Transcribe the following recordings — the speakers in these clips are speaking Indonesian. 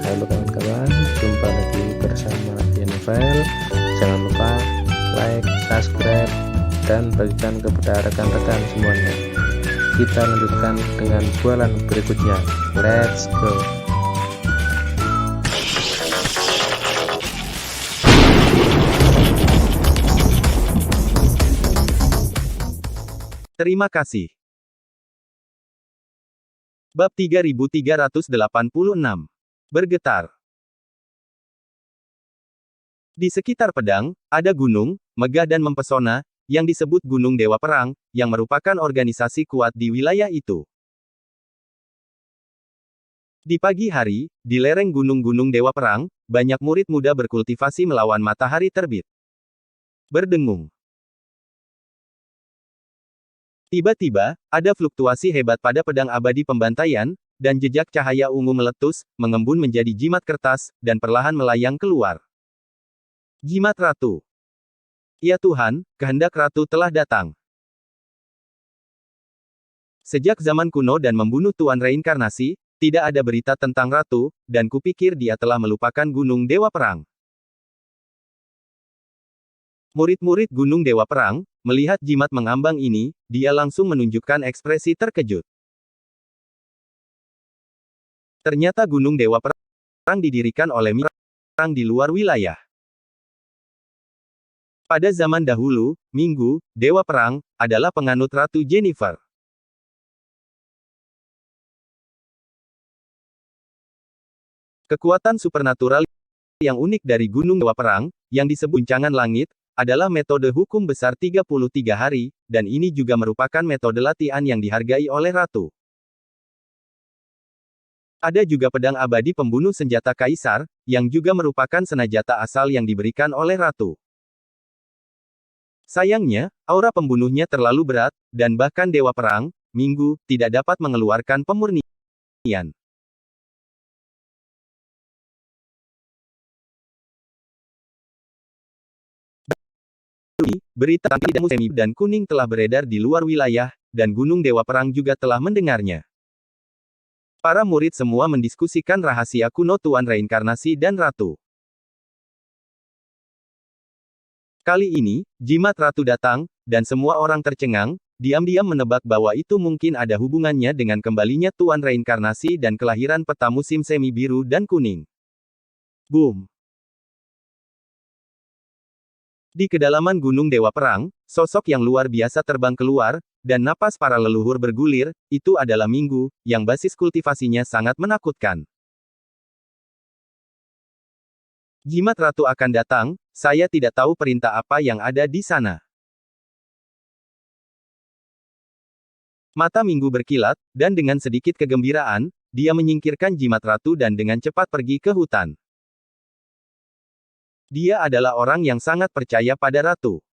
Halo kawan-kawan, jumpa lagi bersama Novel. Jangan lupa like, subscribe, dan bagikan kepada rekan-rekan semuanya. Kita lanjutkan dengan bualan berikutnya. Let's go. Terima kasih. Bab 3386. Bergetar. Di sekitar pedang, ada gunung, megah dan mempesona, yang disebut Gunung Dewa Perang, yang merupakan organisasi kuat di wilayah itu. Di pagi hari, di lereng gunung-gunung Dewa Perang, banyak murid muda berkultivasi melawan matahari terbit. Berdengung. Tiba-tiba, ada fluktuasi hebat pada pedang abadi pembantaian, dan jejak cahaya ungu meletus, mengembun menjadi jimat kertas, dan perlahan melayang keluar. Jimat Ratu. Ya Tuhan, kehendak Ratu telah datang. Sejak zaman kuno dan membunuh Tuan Reinkarnasi, tidak ada berita tentang Ratu, dan kupikir dia telah melupakan Gunung Dewa Perang. Murid-murid Gunung Dewa Perang, melihat jimat mengambang ini, dia langsung menunjukkan ekspresi terkejut. Ternyata Gunung Dewa Perang didirikan oleh Perang di luar wilayah. Pada zaman dahulu, Minggu, Dewa Perang, adalah penganut Ratu Jennifer. Kekuatan supernatural yang unik dari Gunung Dewa Perang, yang disebut guncangan langit, adalah metode hukum besar 33 hari, dan ini juga merupakan metode latihan yang dihargai oleh Ratu. Ada juga pedang abadi pembunuh senjata kaisar, yang juga merupakan senjata asal yang diberikan oleh Ratu. Sayangnya, aura pembunuhnya terlalu berat, dan bahkan Dewa Perang, Minggu, tidak dapat mengeluarkan pemurnian. Berita tentang Semi dan Kuning telah beredar di luar wilayah, dan Gunung Dewa Perang juga telah mendengarnya. Para murid semua mendiskusikan rahasia kuno Tuan Reinkarnasi dan Ratu. Kali ini, jimat Ratu datang, dan semua orang tercengang, diam-diam menebak bahwa itu mungkin ada hubungannya dengan kembalinya Tuan Reinkarnasi dan kelahiran peta musim semi biru dan kuning. Boom! Di kedalaman Gunung Dewa Perang, sosok yang luar biasa terbang keluar, dan napas para leluhur bergulir, itu adalah Minggu, yang basis kultivasinya sangat menakutkan. Jimat Ratu akan datang, saya tidak tahu perintah apa yang ada di sana. Mata Minggu berkilat, dan dengan sedikit kegembiraan, dia menyingkirkan jimat Ratu dan dengan cepat pergi ke hutan. Dia adalah orang yang sangat percaya pada Ratu.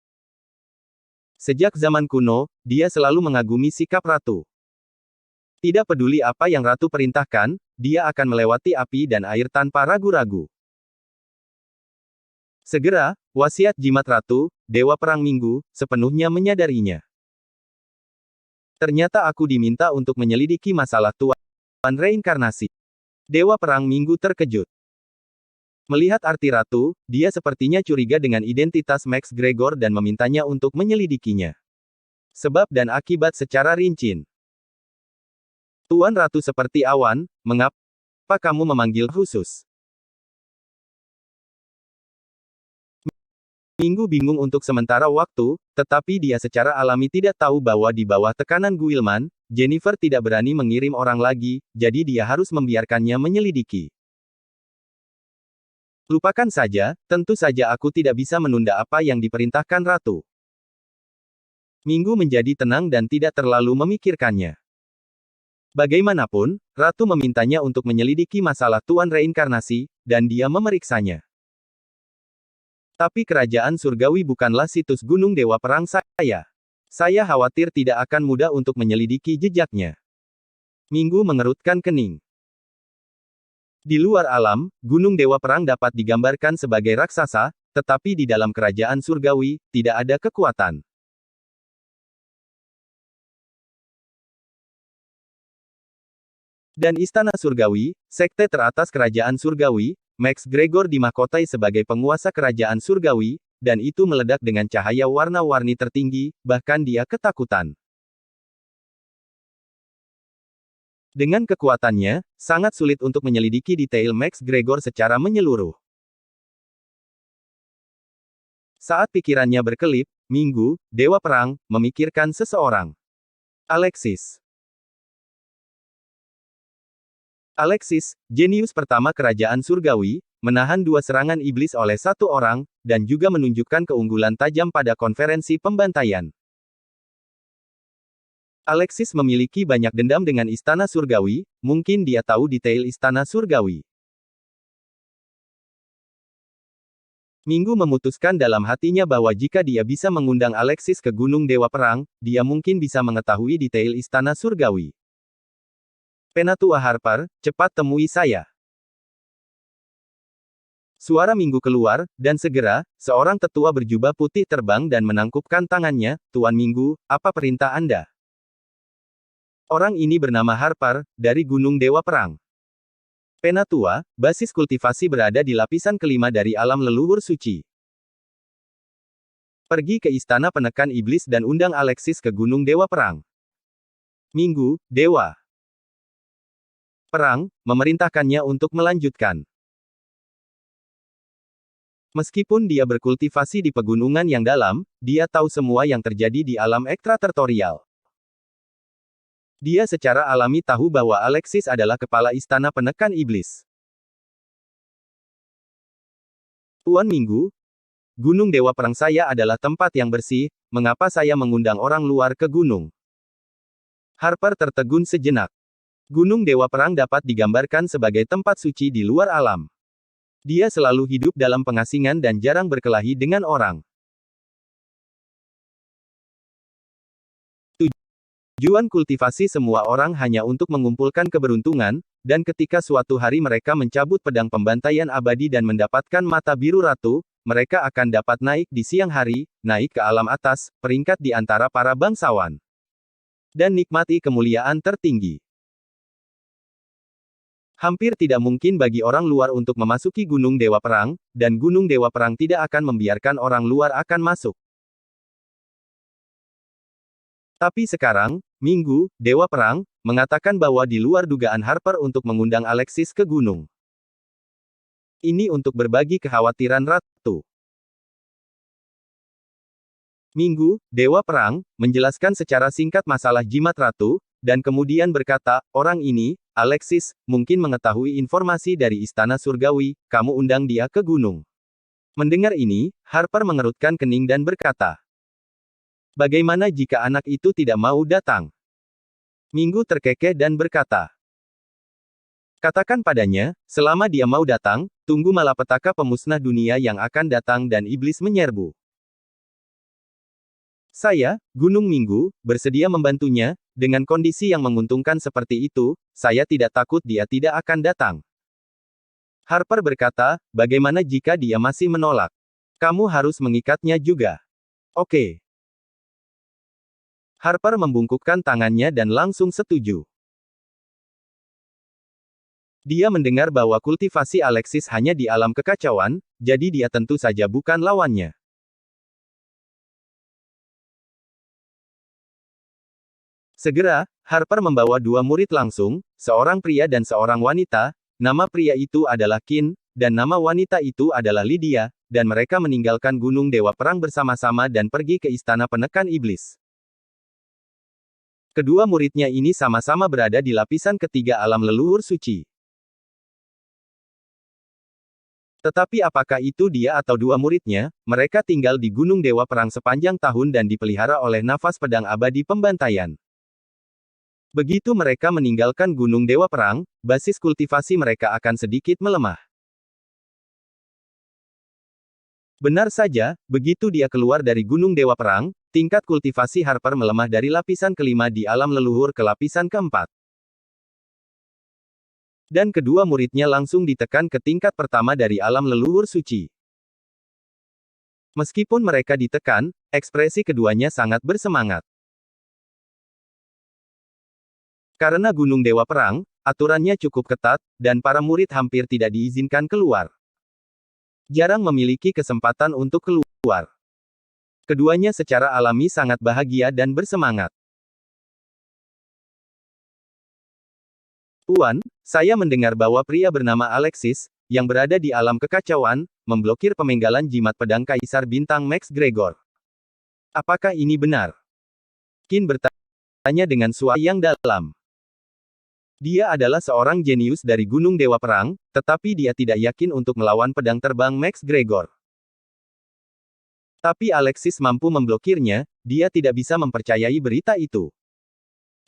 Sejak zaman kuno, dia selalu mengagumi sikap Ratu. Tidak peduli apa yang Ratu perintahkan, dia akan melewati api dan air tanpa ragu-ragu. Segera, wasiat jimat Ratu, Dewa Perang Minggu, sepenuhnya menyadarinya. Ternyata aku diminta untuk menyelidiki masalah Tuan Reinkarnasi. Dewa Perang Minggu terkejut. Melihat arti Ratu, dia sepertinya curiga dengan identitas Max Gregor dan memintanya untuk menyelidikinya. Sebab dan akibat secara rinci. Tuan Ratu seperti awan, mengapa kamu memanggil khusus? Minggu bingung untuk sementara waktu, tetapi dia secara alami tidak tahu bahwa di bawah tekanan Guilman, Jennifer tidak berani mengirim orang lagi, jadi dia harus membiarkannya menyelidiki. Lupakan saja, tentu saja aku tidak bisa menunda apa yang diperintahkan Ratu. Minggu menjadi tenang dan tidak terlalu memikirkannya. Bagaimanapun, Ratu memintanya untuk menyelidiki masalah Tuan Reinkarnasi, dan dia memeriksanya. Tapi kerajaan surgawi bukanlah situs Gunung Dewa Perang saya. Saya khawatir tidak akan mudah untuk menyelidiki jejaknya. Minggu mengerutkan kening. Di luar alam, Gunung Dewa Perang dapat digambarkan sebagai raksasa, tetapi di dalam kerajaan surgawi, tidak ada kekuatan. Dan Istana Surgawi, sekte teratas Kerajaan Surgawi, Max Gregor dimahkotai sebagai penguasa Kerajaan Surgawi, dan itu meledak dengan cahaya warna-warni tertinggi, bahkan dia ketakutan. Dengan kekuatannya, sangat sulit untuk menyelidiki detail Max Gregor secara menyeluruh. Saat pikirannya berkelip, Minggu, Dewa Perang, memikirkan seseorang. Alexis. Alexis, jenius pertama Kerajaan Surgawi, menahan 2 serangan iblis oleh 1 orang, dan juga menunjukkan keunggulan tajam pada konferensi pembantaian. Alexis memiliki banyak dendam dengan Istana Surgawi, mungkin dia tahu detail Istana Surgawi. Minggu memutuskan dalam hatinya bahwa jika dia bisa mengundang Alexis ke Gunung Dewa Perang, dia mungkin bisa mengetahui detail Istana Surgawi. Penatua Harper, cepat temui saya. Suara Minggu keluar, dan segera, seorang tetua berjubah putih terbang dan menangkupkan tangannya. Tuan Minggu, apa perintah Anda? Orang ini bernama Harper, dari Gunung Dewa Perang. Penatua, basis kultivasi berada di lapisan kelima dari alam leluhur suci. Pergi ke istana penekan iblis dan undang Alexis ke Gunung Dewa Perang. Minggu, Dewa Perang, memerintahkannya untuk melanjutkan. Meskipun dia berkultivasi di pegunungan yang dalam, dia tahu semua yang terjadi di alam ekstrateritorial. Dia secara alami tahu bahwa Alexis adalah kepala istana penekan iblis. Tuan Minggu, Gunung Dewa Perang saya adalah tempat yang bersih, mengapa saya mengundang orang luar ke gunung? Harper tertegun sejenak. Gunung Dewa Perang dapat digambarkan sebagai tempat suci di luar alam. Dia selalu hidup dalam pengasingan dan jarang berkelahi dengan orang. Tujuan kultivasi semua orang hanya untuk mengumpulkan keberuntungan, dan ketika suatu hari mereka mencabut pedang pembantaian abadi dan mendapatkan mata biru ratu, mereka akan dapat naik di siang hari, naik ke alam atas, peringkat di antara para bangsawan. Dan nikmati kemuliaan tertinggi. Hampir tidak mungkin bagi orang luar untuk memasuki Gunung Dewa Perang, dan Gunung Dewa Perang tidak akan membiarkan orang luar akan masuk. Tapi sekarang, Minggu, Dewa Perang, mengatakan bahwa di luar dugaan Harper untuk mengundang Alexis ke gunung. Ini untuk berbagi kekhawatiran Ratu. Minggu, Dewa Perang, menjelaskan secara singkat masalah jimat Ratu, dan kemudian berkata, orang ini, Alexis, mungkin mengetahui informasi dari Istana Surgawi, kamu undang dia ke gunung. Mendengar ini, Harper mengerutkan kening dan berkata, bagaimana jika anak itu tidak mau datang? Minggu terkekeh dan berkata, katakan padanya, selama dia mau datang, tunggu malapetaka pemusnah dunia yang akan datang dan iblis menyerbu. Saya, Gunung Minggu, bersedia membantunya, dengan kondisi yang menguntungkan seperti itu, saya tidak takut dia tidak akan datang. Harper berkata, bagaimana jika dia masih menolak? Kamu harus mengikatnya juga. Oke. Harper membungkukkan tangannya dan langsung setuju. Dia mendengar bahwa kultivasi Alexis hanya di alam kekacauan, jadi dia tentu saja bukan lawannya. Segera, Harper membawa 2 murid langsung, seorang pria dan seorang wanita, nama pria itu adalah Qin, dan nama wanita itu adalah Lydia, dan mereka meninggalkan Gunung Dewa Perang bersama-sama dan pergi ke istana penekan iblis. Kedua muridnya ini sama-sama berada di lapisan ketiga alam leluhur suci. Tetapi apakah itu dia atau 2 muridnya, mereka tinggal di Gunung Dewa Perang sepanjang tahun dan dipelihara oleh nafas pedang abadi pembantaian. Begitu mereka meninggalkan Gunung Dewa Perang, basis kultivasi mereka akan sedikit melemah. Benar saja, begitu dia keluar dari Gunung Dewa Perang, tingkat kultivasi Harper melemah dari lapisan kelima di alam leluhur ke lapisan keempat. Dan kedua muridnya langsung ditekan ke tingkat pertama dari alam leluhur suci. Meskipun mereka ditekan, ekspresi keduanya sangat bersemangat. Karena Gunung Dewa Perang, aturannya cukup ketat, dan para murid hampir tidak diizinkan keluar. Jarang memiliki kesempatan untuk keluar. Keduanya secara alami sangat bahagia dan bersemangat. Tuan, saya mendengar bahwa pria bernama Alexis, yang berada di alam kekacauan, memblokir pemenggalan jimat pedang Kaisar Bintang Max Gregor. Apakah ini benar? Qin bertanya dengan suara yang dalam. Dia adalah seorang jenius dari Gunung Dewa Perang, tetapi dia tidak yakin untuk melawan pedang terbang Max Gregor. Tapi Alexis mampu memblokirnya, dia tidak bisa mempercayai berita itu.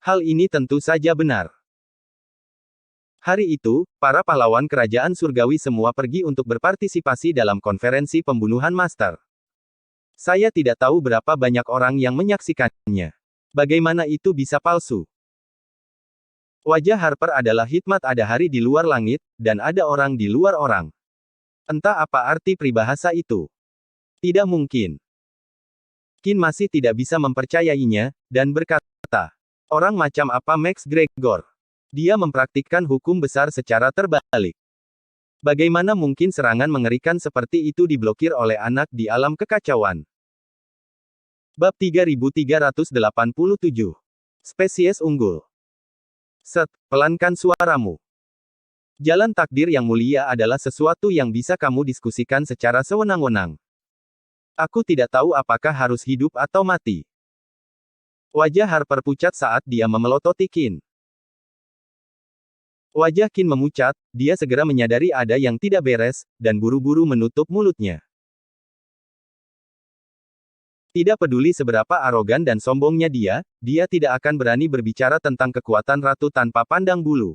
Hal ini tentu saja benar. Hari itu, para pahlawan kerajaan surgawi semua pergi untuk berpartisipasi dalam konferensi pembunuhan master. Saya tidak tahu berapa banyak orang yang menyaksikannya. Bagaimana itu bisa palsu? Wajah Harper adalah hikmat, ada hari di luar langit, dan ada orang di luar orang. Entah apa arti peribahasa itu. Tidak mungkin. Qin masih tidak bisa mempercayainya, dan berkata, orang macam apa Max Gregor? Dia mempraktikkan hukum besar secara terbalik. Bagaimana mungkin serangan mengerikan seperti itu diblokir oleh anak di alam kekacauan? Bab 3387. Spesies unggul. Set, pelankan suaramu. Jalan takdir yang mulia adalah sesuatu yang bisa kamu diskusikan secara sewenang-wenang. Aku tidak tahu apakah harus hidup atau mati. Wajah Harper pucat saat dia memelototi Qin. Wajah Qin memucat, dia segera menyadari ada yang tidak beres, dan buru-buru menutup mulutnya. Tidak peduli seberapa arogan dan sombongnya dia tidak akan berani berbicara tentang kekuatan ratu tanpa pandang bulu.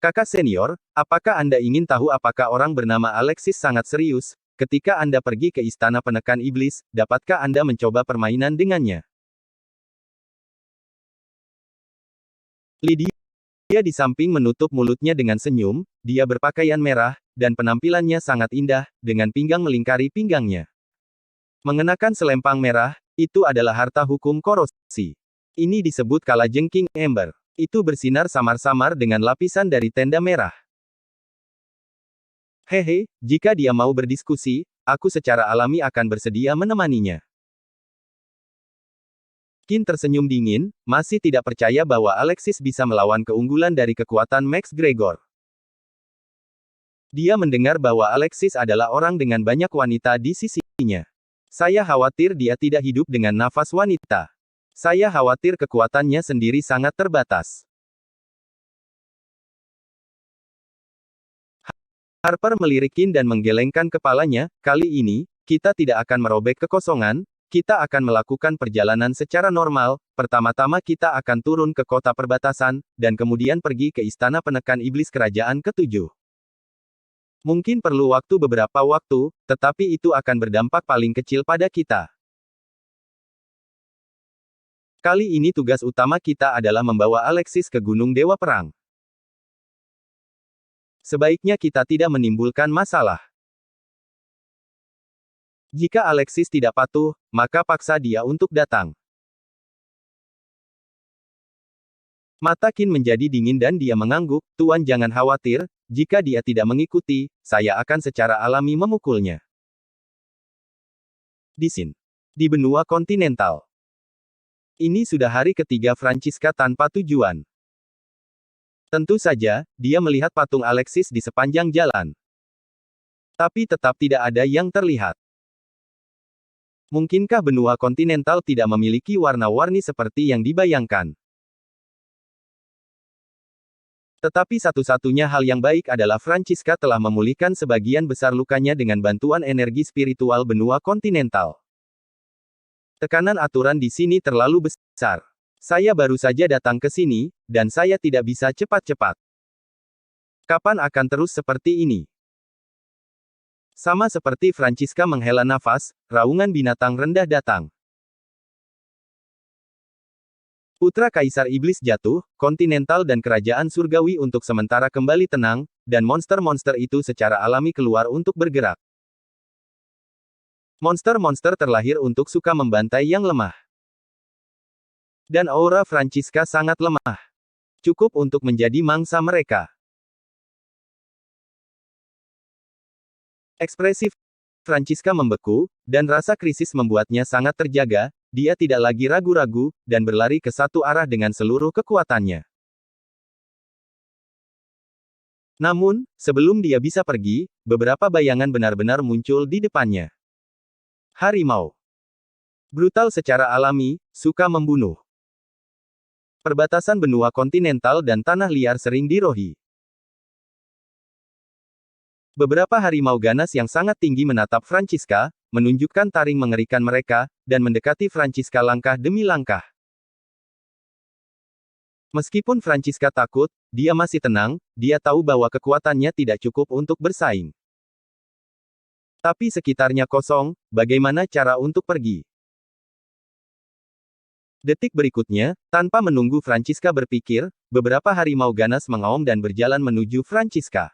Kakak senior, apakah Anda ingin tahu apakah orang bernama Alexis sangat serius? Ketika Anda pergi ke istana penekan iblis, dapatkah Anda mencoba permainan dengannya? Dia di samping menutup mulutnya dengan senyum, dia berpakaian merah, dan penampilannya sangat indah, dengan pinggang melingkari pinggangnya. Mengenakan selempang merah, itu adalah harta hukum korosi. Ini disebut kalajengking ember. Itu bersinar samar-samar dengan lapisan dari tenda merah. Hehe, jika dia mau berdiskusi, aku secara alami akan bersedia menemaninya. Qin tersenyum dingin, masih tidak percaya bahwa Alexis bisa melawan keunggulan dari kekuatan Max Gregor. Dia mendengar bahwa Alexis adalah orang dengan banyak wanita di sisinya. Saya khawatir dia tidak hidup dengan nafas wanita. Saya khawatir kekuatannya sendiri sangat terbatas. Harper melirik Qin dan menggelengkan kepalanya, kali ini, kita tidak akan merobek kekosongan. Kita akan melakukan perjalanan secara normal, pertama-tama kita akan turun ke kota perbatasan, dan kemudian pergi ke istana penekan iblis kerajaan ke-7. Mungkin perlu waktu beberapa waktu, tetapi itu akan berdampak paling kecil pada kita. Kali ini tugas utama kita adalah membawa Alexis ke Gunung Dewa Perang. Sebaiknya kita tidak menimbulkan masalah. Jika Alexis tidak patuh, maka paksa dia untuk datang. Mata Qin menjadi dingin dan dia mengangguk, Tuan jangan khawatir, jika dia tidak mengikuti, saya akan secara alami memukulnya. Di sini. Di benua kontinental. Ini sudah hari ketiga Francisca tanpa tujuan. Tentu saja, dia melihat patung Alexis di sepanjang jalan. Tapi tetap tidak ada yang terlihat. Mungkinkah benua kontinental tidak memiliki warna-warni seperti yang dibayangkan? Tetapi satu-satunya hal yang baik adalah Francisca telah memulihkan sebagian besar lukanya dengan bantuan energi spiritual benua kontinental. Tekanan aturan di sini terlalu besar. Saya baru saja datang ke sini, dan saya tidak bisa cepat-cepat. Kapan akan terus seperti ini? Sama seperti Francisca menghela nafas, raungan binatang rendah datang. Putra Kaisar Iblis jatuh, kontinental dan kerajaan surgawi untuk sementara kembali tenang, dan monster-monster itu secara alami keluar untuk bergerak. Monster-monster terlahir untuk suka membantai yang lemah. Dan aura Francisca sangat lemah. Cukup untuk menjadi mangsa mereka. Ekspresi Francisca membeku, dan rasa krisis membuatnya sangat terjaga. Dia tidak lagi ragu-ragu, dan berlari ke satu arah dengan seluruh kekuatannya. Namun, sebelum dia bisa pergi, beberapa bayangan benar-benar muncul di depannya. Harimau. Brutal secara alami, suka membunuh. Perbatasan benua kontinental dan tanah liar sering dirohi. Beberapa harimau ganas yang sangat tinggi menatap Francisca, menunjukkan taring mengerikan mereka, dan mendekati Francisca langkah demi langkah. Meskipun Francisca takut, dia masih tenang, dia tahu bahwa kekuatannya tidak cukup untuk bersaing. Tapi sekitarnya kosong, bagaimana cara untuk pergi? Detik berikutnya, tanpa menunggu Francisca berpikir, beberapa harimau ganas mengaum dan berjalan menuju Francisca.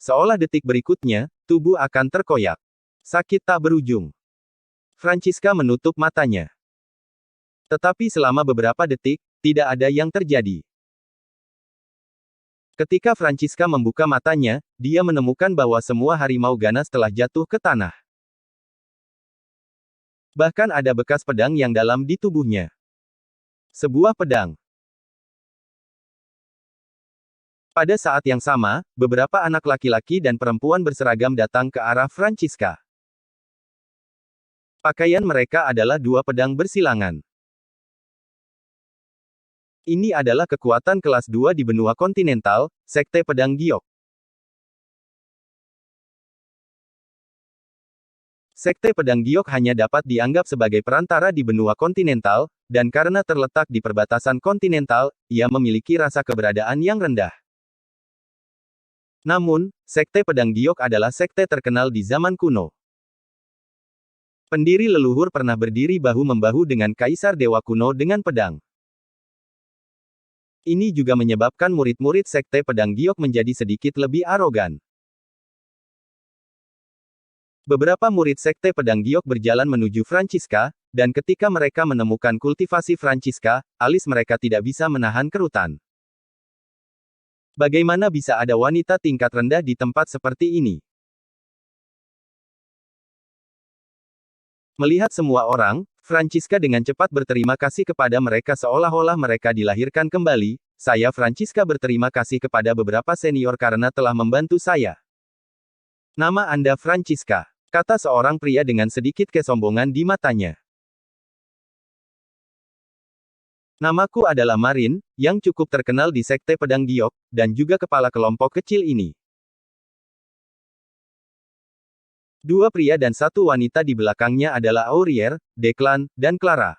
Seolah detik berikutnya, tubuh akan terkoyak. Sakit tak berujung. Francisca menutup matanya. Tetapi selama beberapa detik, tidak ada yang terjadi. Ketika Francisca membuka matanya, dia menemukan bahwa semua harimau ganas telah jatuh ke tanah. Bahkan ada bekas pedang yang dalam di tubuhnya. Sebuah pedang. Pada saat yang sama, beberapa anak laki-laki dan perempuan berseragam datang ke arah Francisca. Pakaian mereka adalah dua pedang bersilangan. Ini adalah kekuatan kelas 2 di benua kontinental, Sekte Pedang Giok. Sekte Pedang Giok hanya dapat dianggap sebagai perantara di benua kontinental, dan karena terletak di perbatasan kontinental, ia memiliki rasa keberadaan yang rendah. Namun, Sekte Pedang Giok adalah sekte terkenal di zaman kuno. Pendiri leluhur pernah berdiri bahu-membahu dengan Kaisar Dewa kuno dengan pedang. Ini juga menyebabkan murid-murid Sekte Pedang Giok menjadi sedikit lebih arogan. Beberapa murid Sekte Pedang Giok berjalan menuju Francisca, dan ketika mereka menemukan kultivasi Francisca, alis mereka tidak bisa menahan kerutan. Bagaimana bisa ada wanita tingkat rendah di tempat seperti ini? Melihat semua orang, Francisca dengan cepat berterima kasih kepada mereka seolah-olah mereka dilahirkan kembali. Saya Francisca berterima kasih kepada beberapa senior karena telah membantu saya. Nama Anda Francisca, kata seorang pria dengan sedikit kesombongan di matanya. Namaku adalah Marin, yang cukup terkenal di Sekte Pedang Giok, dan juga kepala kelompok kecil ini. Dua pria dan satu wanita di belakangnya adalah Aurier, Declan, dan Clara.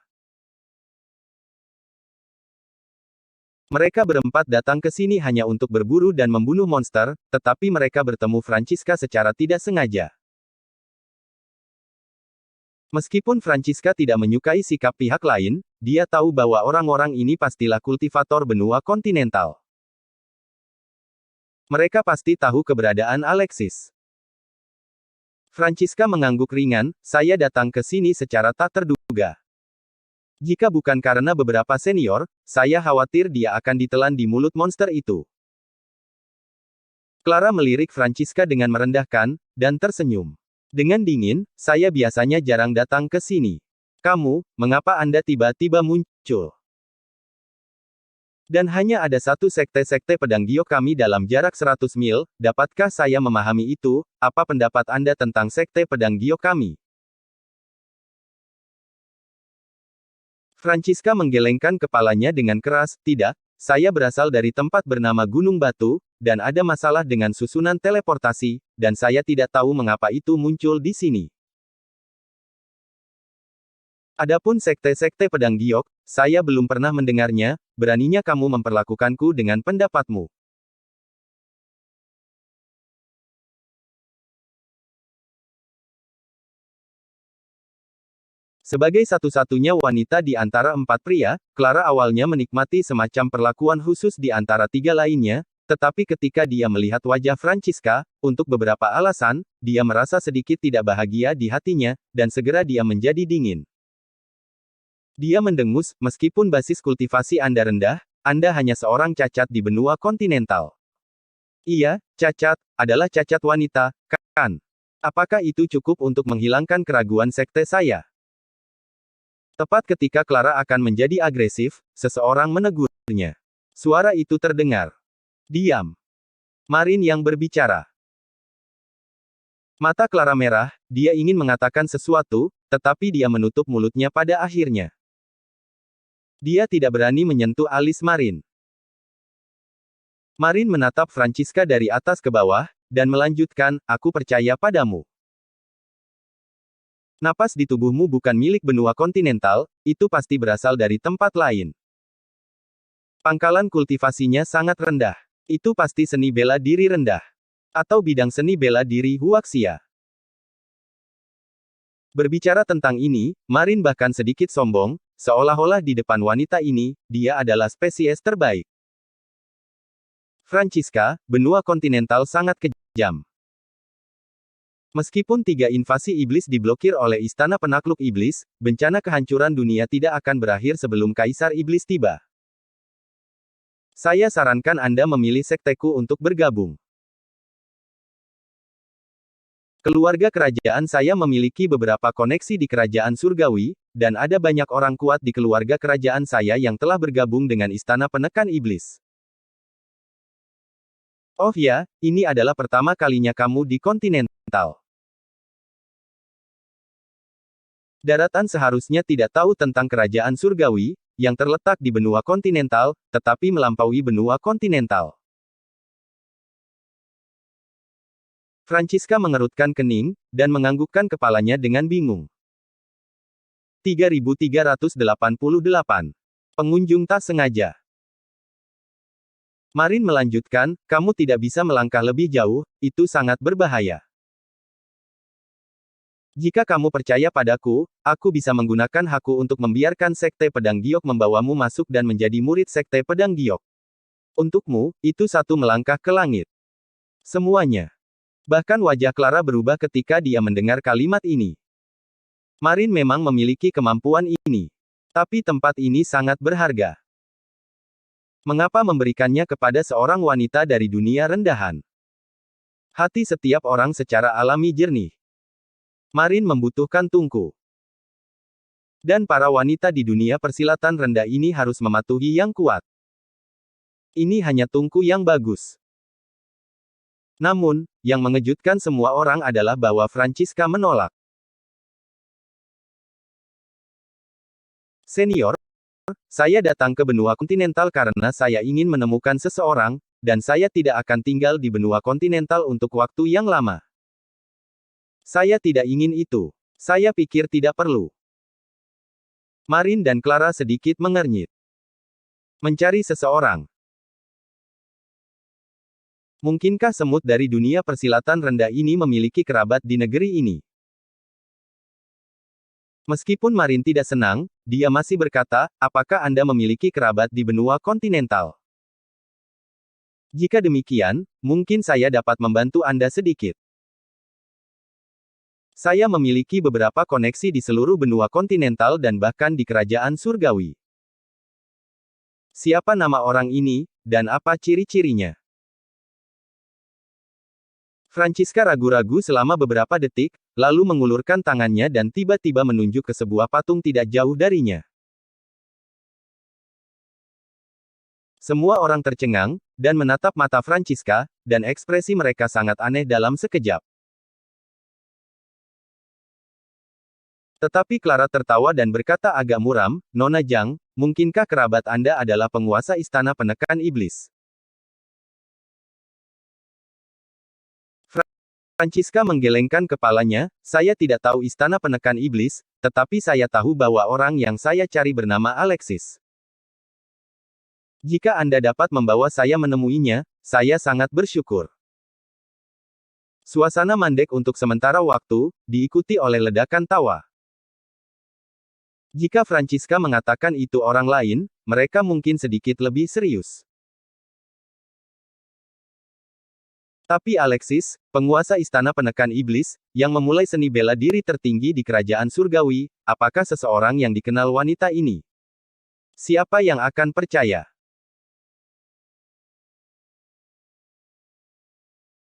Mereka berempat datang ke sini hanya untuk berburu dan membunuh monster, tetapi mereka bertemu Francisca secara tidak sengaja. Meskipun Francisca tidak menyukai sikap pihak lain, dia tahu bahwa orang-orang ini pastilah kultivator benua kontinental. Mereka pasti tahu keberadaan Alexis. Francisca mengangguk ringan, saya datang ke sini secara tak terduga. Jika bukan karena beberapa senior, saya khawatir dia akan ditelan di mulut monster itu. Clara melirik Francisca dengan merendahkan, dan tersenyum. Dengan dingin, saya biasanya jarang datang ke sini. Kamu, mengapa Anda tiba-tiba muncul? Dan hanya ada satu sekte-sekte pedang giok kami dalam jarak 100 mil, dapatkah saya memahami itu? Apa pendapat Anda tentang sekte pedang giok kami? Francisca menggelengkan kepalanya dengan keras, tidak, saya berasal dari tempat bernama Gunung Batu, dan ada masalah dengan susunan teleportasi, dan saya tidak tahu mengapa itu muncul di sini. Adapun sekte-sekte pedang giok, saya belum pernah mendengarnya, beraninya kamu memperlakukanku dengan pendapatmu. Sebagai satu-satunya wanita di antara empat pria, Clara awalnya menikmati semacam perlakuan khusus di antara tiga lainnya, tetapi ketika dia melihat wajah Francisca, untuk beberapa alasan, dia merasa sedikit tidak bahagia di hatinya, dan segera dia menjadi dingin. Dia mendengus, meskipun basis kultivasi Anda rendah, Anda hanya seorang cacat di benua kontinental. Iya, cacat, adalah cacat wanita, kan? Apakah itu cukup untuk menghilangkan keraguan sekte saya? Tepat ketika Clara akan menjadi agresif, seseorang menegurnya. Suara itu terdengar. Diam. Marin yang berbicara. Mata Clara merah, dia ingin mengatakan sesuatu, tetapi dia menutup mulutnya pada akhirnya. Dia tidak berani menyentuh alis Marin. Marin menatap Francisca dari atas ke bawah, dan melanjutkan, aku percaya padamu. Napas di tubuhmu bukan milik benua kontinental, itu pasti berasal dari tempat lain. Pangkalan kultivasinya sangat rendah. Itu pasti seni bela diri rendah. Atau bidang seni bela diri Huaxia. Berbicara tentang ini, Marin bahkan sedikit sombong, seolah-olah di depan wanita ini, dia adalah spesies terbaik. Francisca, benua kontinental sangat kejam. Meskipun 3 invasi iblis diblokir oleh Istana Penakluk Iblis, bencana kehancuran dunia tidak akan berakhir sebelum Kaisar Iblis tiba. Saya sarankan Anda memilih sekteku untuk bergabung. Keluarga kerajaan saya memiliki beberapa koneksi di kerajaan surgawi, dan ada banyak orang kuat di keluarga kerajaan saya yang telah bergabung dengan Istana Penekan Iblis. Oh ya, ini adalah pertama kalinya kamu di kontinental. Daratan seharusnya tidak tahu tentang kerajaan surgawi, yang terletak di benua kontinental, tetapi melampaui benua kontinental. Francisca mengerutkan kening, dan menganggukkan kepalanya dengan bingung. 3388. Pengunjung tak sengaja. Marin melanjutkan, kamu tidak bisa melangkah lebih jauh, itu sangat berbahaya. Jika kamu percaya padaku, aku bisa menggunakan hakku untuk membiarkan Sekte Pedang Giok membawamu masuk dan menjadi murid Sekte Pedang Giok. Untukmu, itu satu melangkah ke langit. Semuanya. Bahkan wajah Clara berubah ketika dia mendengar kalimat ini. Marin memang memiliki kemampuan ini. Tapi tempat ini sangat berharga. Mengapa memberikannya kepada seorang wanita dari dunia rendahan? Hati setiap orang secara alami jernih. Marin membutuhkan tungku. Dan para wanita di dunia persilatan rendah ini harus mematuhi yang kuat. Ini hanya tungku yang bagus. Namun, yang mengejutkan semua orang adalah bahwa Francisca menolak. Senior, saya datang ke benua kontinental karena saya ingin menemukan seseorang, dan saya tidak akan tinggal di benua kontinental untuk waktu yang lama. Saya tidak ingin itu. Saya pikir tidak perlu. Marin dan Clara sedikit mengernyit. Mencari seseorang. Mungkinkah semut dari dunia persilatan rendah ini memiliki kerabat di negeri ini? Meskipun Marin tidak senang, dia masih berkata, apakah Anda memiliki kerabat di benua kontinental? Jika demikian, mungkin saya dapat membantu Anda sedikit. Saya memiliki beberapa koneksi di seluruh benua kontinental dan bahkan di kerajaan surgawi. Siapa nama orang ini, dan apa ciri-cirinya? Francisca ragu-ragu selama beberapa detik, lalu mengulurkan tangannya dan tiba-tiba menunjuk ke sebuah patung tidak jauh darinya. Semua orang tercengang, dan menatap mata Francisca, dan ekspresi mereka sangat aneh dalam sekejap. Tetapi Clara tertawa dan berkata agak muram, Nona Zhang, mungkinkah kerabat Anda adalah penguasa istana penekan iblis? Francisca menggelengkan kepalanya, saya tidak tahu istana penekan iblis, tetapi saya tahu bahwa orang yang saya cari bernama Alexis. Jika Anda dapat membawa saya menemuinya, saya sangat bersyukur. Suasana mandek untuk sementara waktu, diikuti oleh ledakan tawa. Jika Francisca mengatakan itu orang lain, mereka mungkin sedikit lebih serius. Tapi Alexis, penguasa istana penekan iblis, yang memulai seni bela diri tertinggi di kerajaan surgawi, apakah seseorang yang dikenal wanita ini? Siapa yang akan percaya?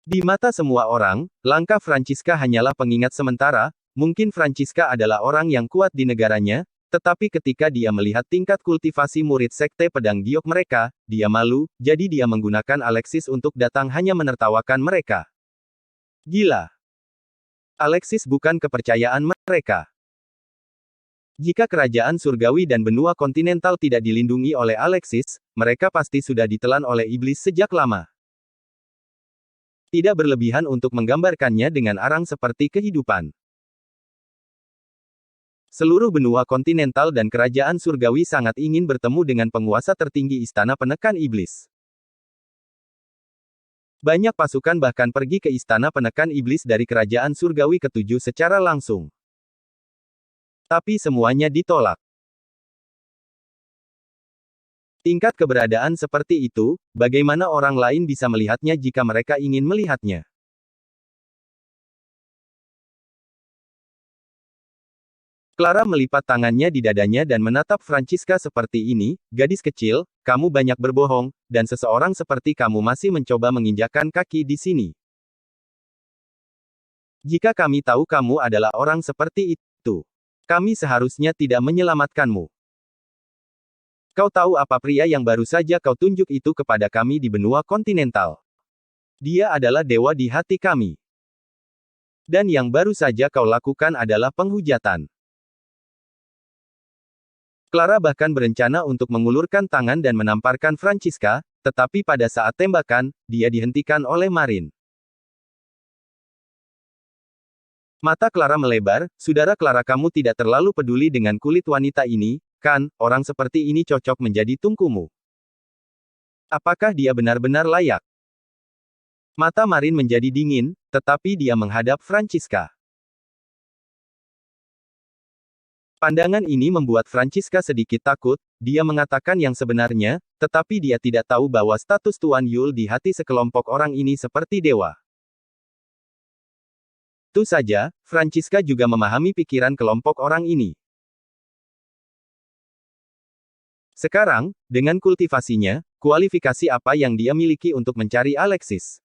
Di mata semua orang, langkah Francisca hanyalah pengingat sementara. Mungkin Francisca adalah orang yang kuat di negaranya, tetapi ketika dia melihat tingkat kultivasi murid sekte pedang giok mereka, dia malu, jadi dia menggunakan Alexis untuk datang hanya menertawakan mereka. Gila. Alexis bukan kepercayaan mereka. Jika kerajaan surgawi dan benua kontinental tidak dilindungi oleh Alexis, mereka pasti sudah ditelan oleh iblis sejak lama. Tidak berlebihan untuk menggambarkannya dengan arang seperti kehidupan. Seluruh benua kontinental dan kerajaan surgawi sangat ingin bertemu dengan penguasa tertinggi istana penekan iblis. Banyak pasukan bahkan pergi ke istana penekan iblis dari kerajaan surgawi ketujuh secara langsung. Tapi semuanya ditolak. Tingkat keberadaan seperti itu, bagaimana orang lain bisa melihatnya jika mereka ingin melihatnya? Clara melipat tangannya di dadanya dan menatap Francisca seperti ini, gadis kecil, kamu banyak berbohong, dan seseorang seperti kamu masih mencoba menginjakkan kaki di sini. Jika kami tahu kamu adalah orang seperti itu, kami seharusnya tidak menyelamatkanmu. Kau tahu apa pria yang baru saja kau tunjuk itu kepada kami di benua kontinental? Dia adalah dewa di hati kami. Dan yang baru saja kau lakukan adalah penghujatan. Clara bahkan berencana untuk mengulurkan tangan dan menamparkan Francisca, tetapi pada saat tembakan, dia dihentikan oleh Marin. Mata Clara melebar, saudara Clara, kamu tidak terlalu peduli dengan kulit wanita ini, kan? Orang seperti ini cocok menjadi tungkumu. Apakah dia benar-benar layak? Mata Marin menjadi dingin, tetapi dia menghadap Francisca. Pandangan ini membuat Francisca sedikit takut. Dia mengatakan yang sebenarnya, tetapi dia tidak tahu bahwa status Tuan Yul di hati sekelompok orang ini seperti dewa. Tentu saja, Francisca juga memahami pikiran kelompok orang ini. Sekarang, dengan kultivasinya, kualifikasi apa yang dia miliki untuk mencari Alexis?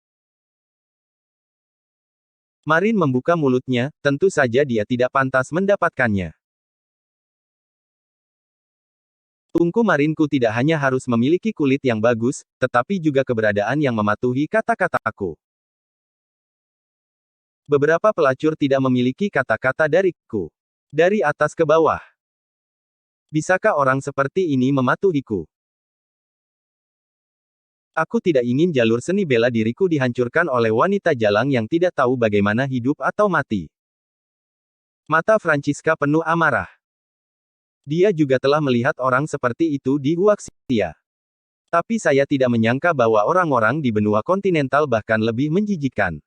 Marin membuka mulutnya, tentu saja dia tidak pantas mendapatkannya. Tungku Marinku tidak hanya harus memiliki kulit yang bagus, tetapi juga keberadaan yang mematuhi kata-kataku. Beberapa pelacur tidak memiliki kata-kata dariku. Dari atas ke bawah. Bisakah orang seperti ini mematuhiku? Aku tidak ingin jalur seni bela diriku dihancurkan oleh wanita jalang yang tidak tahu bagaimana hidup atau mati. Mata Francisca penuh amarah. Dia juga telah melihat orang seperti itu di Huaxia. Tapi saya tidak menyangka bahwa orang-orang di benua kontinental bahkan lebih menjijikkan.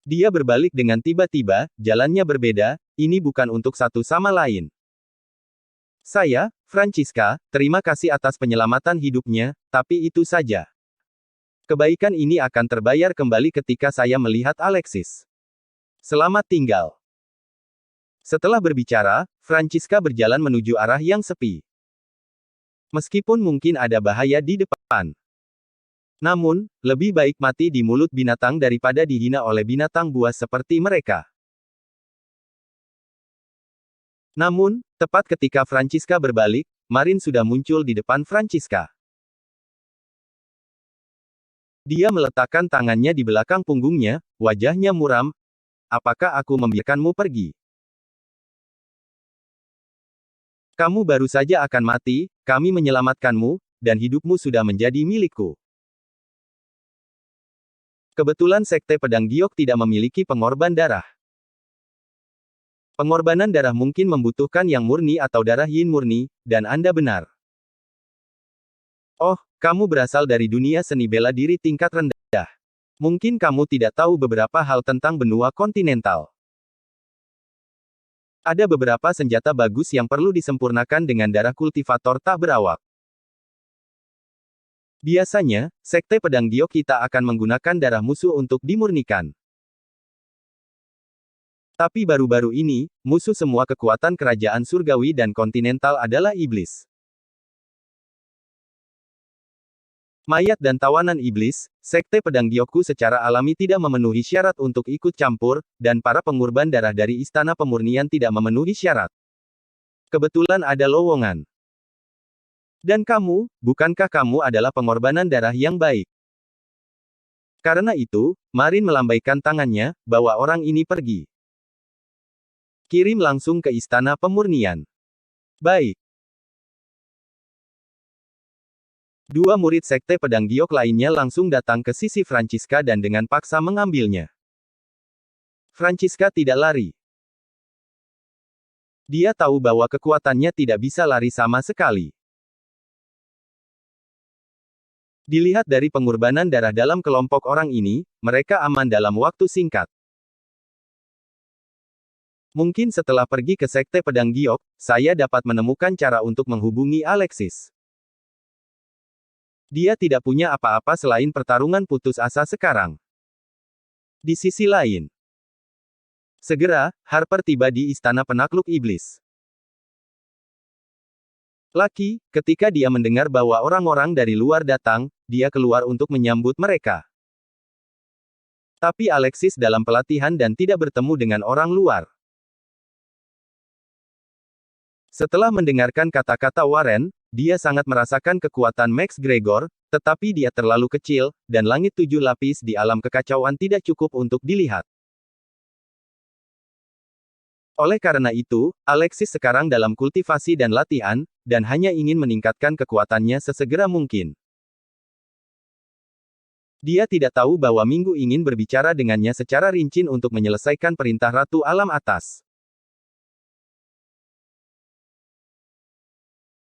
Dia berbalik dengan tiba-tiba, jalannya berbeda, ini bukan untuk satu sama lain. Saya, Francisca, terima kasih atas penyelamatan hidupnya, tapi itu saja. Kebaikan ini akan terbayar kembali ketika saya melihat Alexis. Selamat tinggal. Setelah berbicara, Francisca berjalan menuju arah yang sepi. Meskipun mungkin ada bahaya di depan. Namun, lebih baik mati di mulut binatang daripada dihina oleh binatang buas seperti mereka. Namun, tepat ketika Francisca berbalik, Marin sudah muncul di depan Francisca. Dia meletakkan tangannya di belakang punggungnya, wajahnya muram. Apakah aku membiarkanmu pergi? Kamu baru saja akan mati, kami menyelamatkanmu, dan hidupmu sudah menjadi milikku. Kebetulan Sekte Pedang Giok tidak memiliki pengorban darah. Pengorbanan darah mungkin membutuhkan yang murni atau darah yin murni, dan Anda benar. Oh, kamu berasal dari dunia seni bela diri tingkat rendah. Mungkin kamu tidak tahu beberapa hal tentang benua kontinental. Ada beberapa senjata bagus yang perlu disempurnakan dengan darah kultivator tak berawak. Biasanya, Sekte Pedang Giok kita akan menggunakan darah musuh untuk dimurnikan. Tapi baru-baru ini, musuh semua kekuatan kerajaan surgawi dan kontinental adalah iblis. Mayat dan tawanan iblis, Sekte Pedang Gyokku secara alami tidak memenuhi syarat untuk ikut campur, dan para pengorban darah dari Istana Pemurnian tidak memenuhi syarat. Kebetulan ada lowongan. Dan kamu, bukankah kamu adalah pengorbanan darah yang baik? Karena itu, Marin melambaikan tangannya, bawa orang ini pergi. Kirim langsung ke Istana Pemurnian. Baik. Dua murid Sekte Pedang Giok lainnya langsung datang ke sisi Francisca dan dengan paksa mengambilnya. Francisca tidak lari. Dia tahu bahwa kekuatannya tidak bisa lari sama sekali. Dilihat dari pengorbanan darah dalam kelompok orang ini, mereka aman dalam waktu singkat. Mungkin setelah pergi ke Sekte Pedang Giok, saya dapat menemukan cara untuk menghubungi Alexis. Dia tidak punya apa-apa selain pertarungan putus asa sekarang. Di sisi lain, segera, Harper tiba di Istana Penakluk Iblis. Lucky, ketika dia mendengar bahwa orang-orang dari luar datang, dia keluar untuk menyambut mereka. Tapi Alexis dalam pelatihan dan tidak bertemu dengan orang luar. Setelah mendengarkan kata-kata Warren, dia sangat merasakan kekuatan Max Gregor, tetapi dia terlalu kecil, dan langit 7 lapis di alam kekacauan tidak cukup untuk dilihat. Oleh karena itu, Alexis sekarang dalam kultivasi dan latihan, dan hanya ingin meningkatkan kekuatannya sesegera mungkin. Dia tidak tahu bahwa Minggu ingin berbicara dengannya secara rinci untuk menyelesaikan perintah Ratu Alam Atas.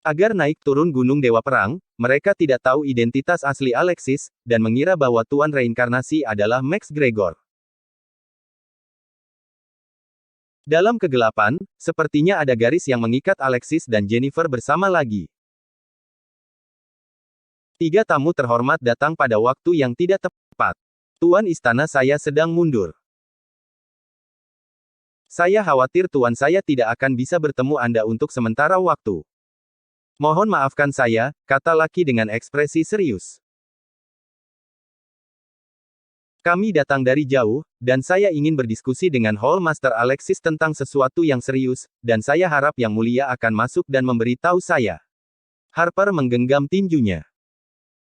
Agar naik turun Gunung Dewa Perang, mereka tidak tahu identitas asli Alexis, dan mengira bahwa Tuan Reinkarnasi adalah Max Gregor. Dalam kegelapan, sepertinya ada garis yang mengikat Alexis dan Jennifer bersama lagi. 3 tamu terhormat datang pada waktu yang tidak tepat. Tuan istana saya sedang mundur. Saya khawatir tuan saya tidak akan bisa bertemu Anda untuk sementara waktu. Mohon maafkan saya, kata Lucky dengan ekspresi serius. Kami datang dari jauh, dan saya ingin berdiskusi dengan Hall Master Alexis tentang sesuatu yang serius, dan saya harap Yang Mulia akan masuk dan memberitahu saya. Harper menggenggam tinjunya.